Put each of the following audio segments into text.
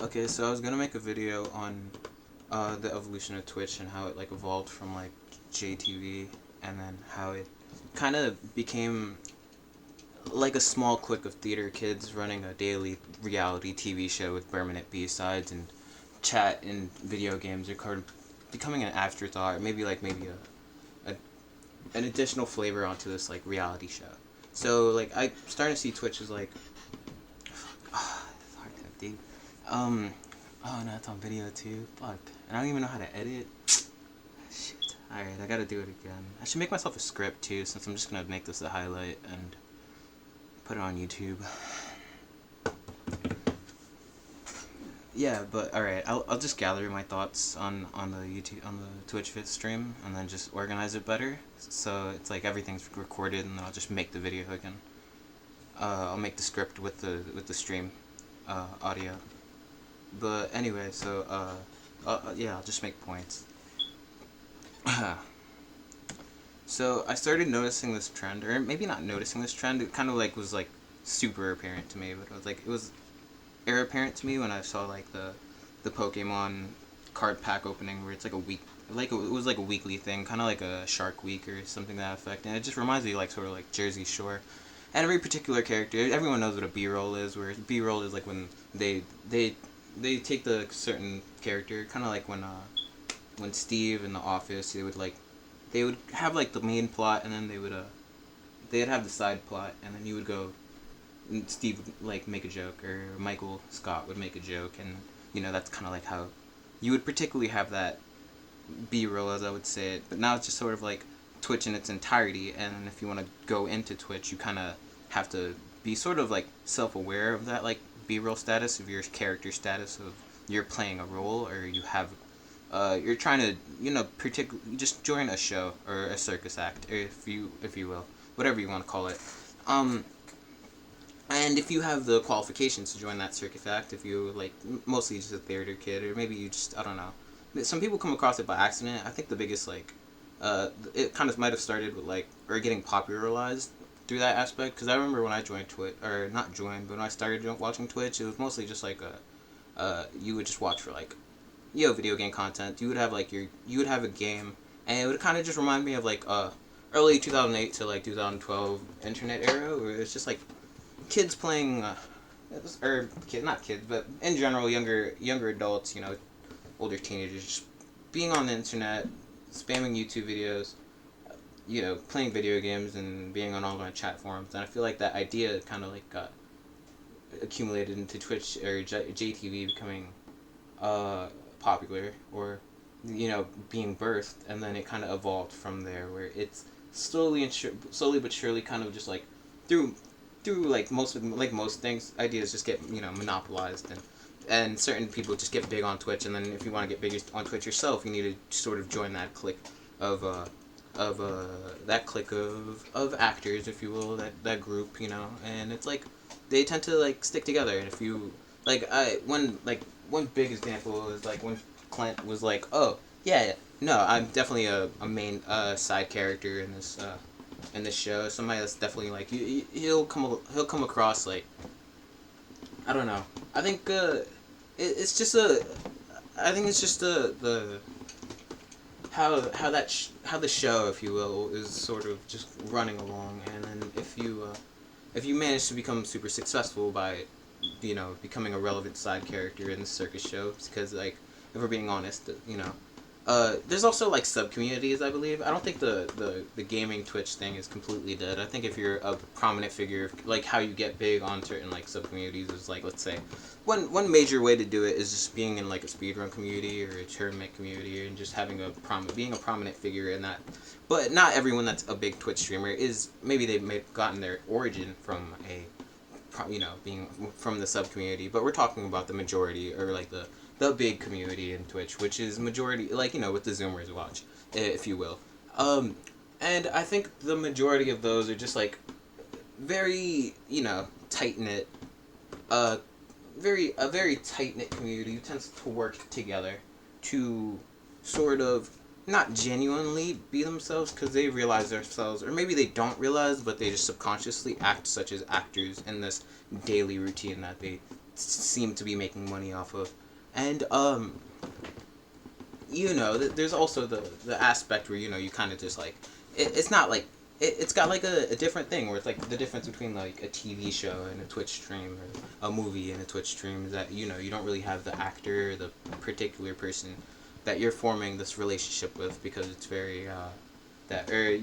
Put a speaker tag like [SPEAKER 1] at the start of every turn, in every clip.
[SPEAKER 1] Okay, so I was gonna make a video on the evolution of Twitch and how it like evolved from like JTV, and then how it kind of became like a small clique of theater kids running a daily reality TV show with permanent B-sides, and chat and video games are kind of becoming an afterthought, or maybe a an additional flavor onto this like reality show. So like I starting to see Twitch as like it's hard to deep. Um oh no, it's on video too. Fuck. And I don't even know how to edit. Shit. Alright, I gotta do it again. I should make myself a script too, since I'm just gonna make this a highlight and put it on YouTube. Yeah, but alright, I'll just gather my thoughts on the YouTube on the Twitch fit stream, and then just organize it better. So it's like everything's recorded, and then I'll just make the video again. I'll make the script with the stream audio. But anyway, so yeah, I'll just make points. So I started noticing this trend, or maybe not noticing this trend. It kind of like was like super apparent to me, but it was air apparent to me when I saw like the Pokemon card pack opening, where it's like a week, it was like a weekly thing, kind of like a Shark Week or something to that effect, and it just reminds me like sort of like Jersey Shore. And every particular character, everyone knows what a B-roll is. Where B-roll is like when they take the certain character, kind of like when Steve in The Office, they would have like the main plot, and then they'd have the side plot, and then you would go, and Steve would like make a joke, or Michael Scott would make a joke, and that's kind of like how you would particularly have that B-roll, as I would say it. But now it's just sort of like Twitch in its entirety, and if you want to go into Twitch, you kind of have to be sort of like self-aware of that like B-roll status, of your character status, of you're playing a role, or you're trying to just join a show or a circus act, or if you will, whatever you want to call it. And if you have the qualifications to join that circus act, if you like mostly just a theater kid, or maybe you just, I don't know. Some people come across it by accident. I think the biggest it kind of might have started with like, or getting popularized through that aspect. Because I remember when I joined Twitch, or not joined, but when I started watching Twitch, it was mostly just like you would just watch for like, video game content. You would have a game, and it would kind of just remind me of like early 2008 to like 2012 internet era, where it's just like kids playing, not kids, but in general, younger adults, older teenagers, just being on the internet, spamming YouTube videos, playing video games, and being on online chat forums. And I feel like that idea kind of like got accumulated into Twitch or JTV becoming popular, or being birthed, and then it kind of evolved from there, where it's slowly but surely kind of just like through like most things, ideas just get monopolized, and certain people just get big on Twitch, and then if you want to get big on Twitch yourself, you need to sort of join that clique of of actors, if you will, that group, and it's like they tend to like stick together. And if you one big example is like when Clint was like, oh yeah, no, I'm definitely a main side character in this show. Somebody that's definitely like he'll come across like, I don't know. I think it's just I think it's just the how how the show, if you will, is sort of just running along, and then if you manage to become super successful by becoming a relevant side character in the circus show, because like, if we're being honest, there's also like sub communities, I believe. I don't think the gaming Twitch thing is completely dead. I think if you're a prominent figure, like how you get big on certain like sub communities is like, let's say, one major way to do it is just being in like a speedrun community or a tournament community, and just having being a prominent figure in that. But not everyone that's a big Twitch streamer is, maybe they've gotten their origin from being from the sub community, but we're talking about the majority, or like the big community in Twitch, which is majority, like, with the Zoomers watch, if you will. And I think the majority of those are just like very, tight knit, a very tight knit community who tends to work together to sort of not genuinely be themselves, because they realize themselves, or maybe they don't realize, but they just subconsciously act such as actors in this daily routine that seem to be making money off of. And there's also the aspect where you kind of just like it's not like it's got like a different thing where it's like the difference between like a TV show and a Twitch stream or a movie and a Twitch stream is that you don't really have the actor or the particular person that you're forming this relationship with, because it's very that or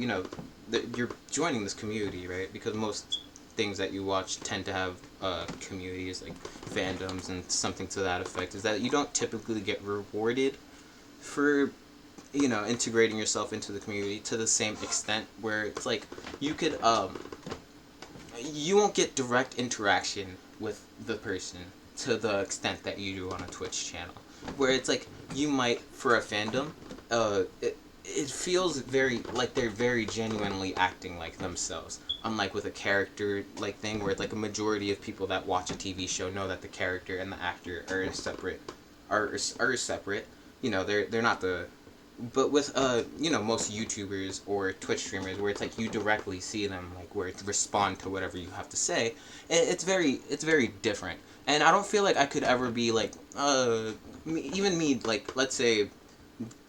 [SPEAKER 1] that you're joining this community, right? Because most things that you watch tend to have communities like fandoms and something to that effect, is that you don't typically get rewarded for integrating yourself into the community to the same extent, where it's like you won't get direct interaction with the person to the extent that you do on a Twitch channel, where it's like you might, for a fandom, it feels very like they're very genuinely acting like themselves, unlike with a character like thing where it's like a majority of people that watch a TV show know that the character and the actor are separate, are separate. They're not the. But with most YouTubers or Twitch streamers, where it's like you directly see them, like where it's respond to whatever you have to say, it's very different. And I don't feel like I could ever be like even me, like, let's say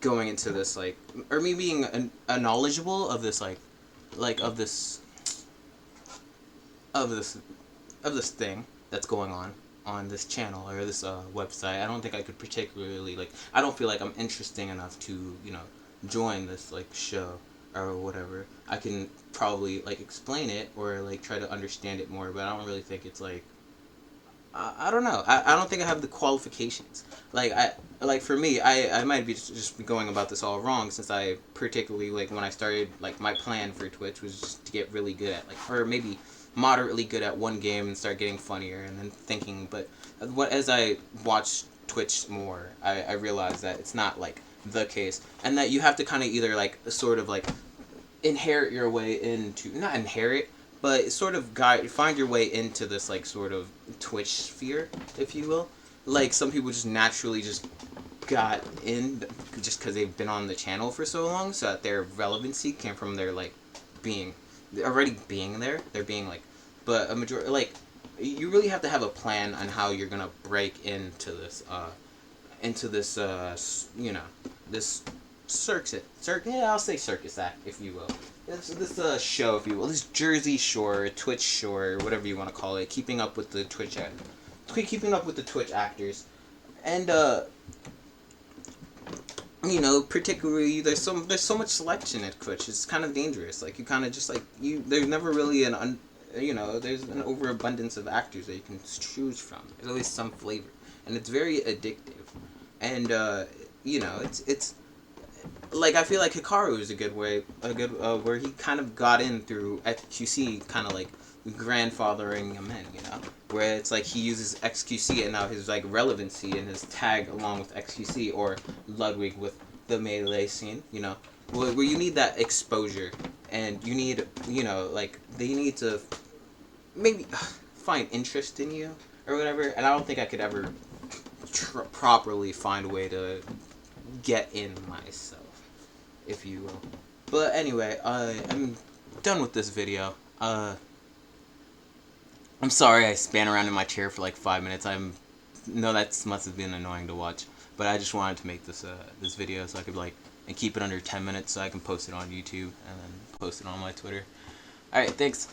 [SPEAKER 1] going into this, like, or me being a knowledgeable of this, like of this thing that's going on this channel or this website. I don't think I could particularly, like, I don't feel like I'm interesting enough to join this like show or whatever. I can probably like explain it or like try to understand it more, but I don't really think it's like I don't know. I don't think I have the qualifications. Like for me, I might be just going about this all wrong, since I particularly, like, when I started, like, my plan for Twitch was just to get really good at, like, or maybe moderately good at one game and start getting funnier and then thinking. But as I watched Twitch more, I realized that it's not like the case, and that you have to kind of either like sort of like inherit your way into, not inherit, but sort of find your way into this like sort of Twitch sphere, if you will. Like, some people just naturally just got in just because they've been on the channel for so long, so that their relevancy came from their like being already being there. They're being like, but a majority, like, you really have to have a plan on how you're gonna break into this this I'll say circus act, if you will. This show, if you will, this Jersey Shore, Twitch Shore, whatever you want to call it, keeping up with the Twitch actors, and particularly there's so much selection at Twitch. It's kind of dangerous. Like, you kind of just like there's never really there's an overabundance of actors that you can choose from. There's always some flavor, and it's very addictive. And it's like, I feel like Hikaru is a good where he kind of got in through XQC, kind of like grandfathering him in, where it's like he uses XQC, and now his like relevancy and his tag along with XQC, or Ludwig with the melee scene, where you need that exposure, and you need, like, they need to maybe find interest in you or whatever. And I don't think I could ever properly find a way to get in myself, if you will. But anyway, I'm done with this video. I'm sorry I span around in my chair for like 5 minutes. No, that must have been annoying to watch, but I just wanted to make this this video so I could and keep it under 10 minutes so I can post it on YouTube and then post it on my Twitter. Alright, thanks.